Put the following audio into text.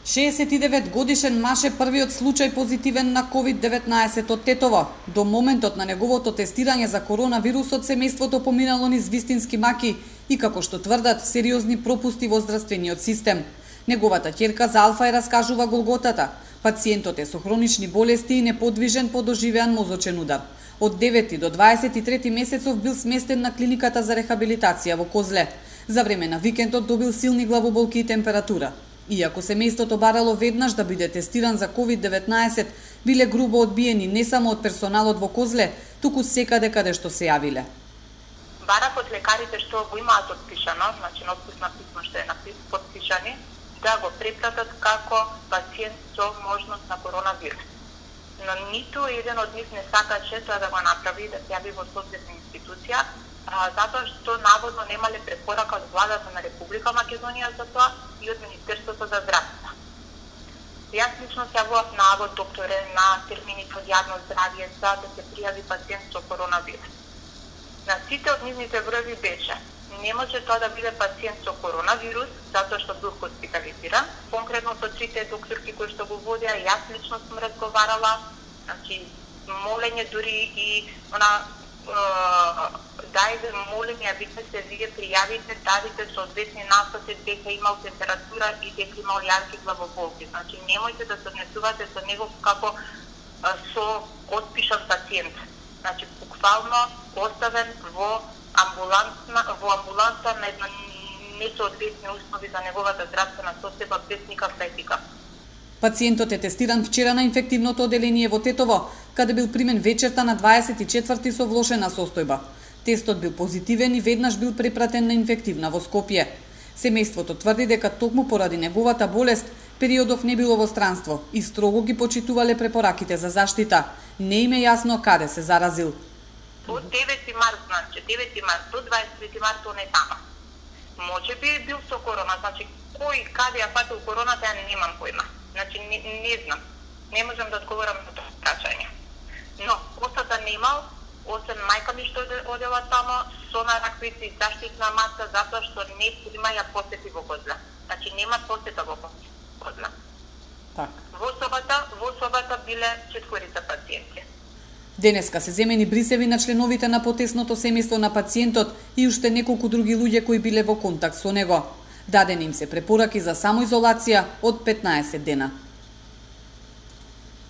69-годишен маж е првиот случај позитивен на COVID-19 од Тетово. До моментот на неговото тестирање за коронавирусот семејството поминало низ вистински маки и, како што тврдат, сериозни пропусти во здравствениот систем. Неговата ќерка за Алфа раскажува голготата. Пациентот е со хронични болести и неподвижен по доживеан мозочен удар. Од 9 до 23 месецов бил сместен на клиниката за рехабилитација во Козле. За време на викендот добил силни главоболки и температура. Иако семејството барало веднаш да биде тестиран за COVID-19, биле грубо одбиени не само од персоналот во Козле, туку секаде каде што се јавиле. Барат од лекарите што го имаат отпишано, значи на отпусно писмо што е подпишани, да го препратат како пациент со можност на коронавирус. Но ниту еден од нив не сакаше тоа да го направи, да се јави во соодветна институција, затоа што наводно немале препорака од владата на Република Македонија за тоа и од Министерството за здравство. Јас лично се јавував на АВО докторе на термините од јавно здравје за да се пријави пациент со коронавирус. На сите од нивните бројби беше: не може тоа да биде пациент со коронавирус, затоа што бил хоспитализиран. Конкретно со трите докторки кои што го водеа, јас лично сум разговарала, значи молење дури и дајте молење, вика се вие пријавите, давите соодветни насоци дека имал температура и дека имал јарки главоболки. Значи немојте да се однесувате со него како со отпишан пациент. Значи буквално оставен во амбуланта на една несоодветни услови за неговата здравствена состојба без никаква етика. Пациентот е тестиран вчера на инфективното оделение во Тетово, каде бил примен вечерта на 24 со влошена состојба. Тестот бил позитивен и веднаш бил препратен на инфективна во Скопје. Семејството тврди дека токму поради неговата болест периодов не било во странство и строго ги почитувале препораките за заштита. Не им е јасно каде се заразил. Од 9 март, значи 9 март до 23 март он е тама. Може би бил со корона, значи кој каде ја фатил короната, ја немам појма. Значи не знам. Не можам да одговорам на тоа прашање. Но остата немал, освен мајка ми што одела тамо со нараквици и заштитна маска, затоа што не имаја посети во Козле. Значи нема посета во Козле. Така. Во собата биле 4 пациенти. Денеска се земени брисеви на членовите на потесното семејство на пациентот и уште неколку други луѓе кои биле во контакт со него. Дадени им се препораки за самоизолација од 15 дена.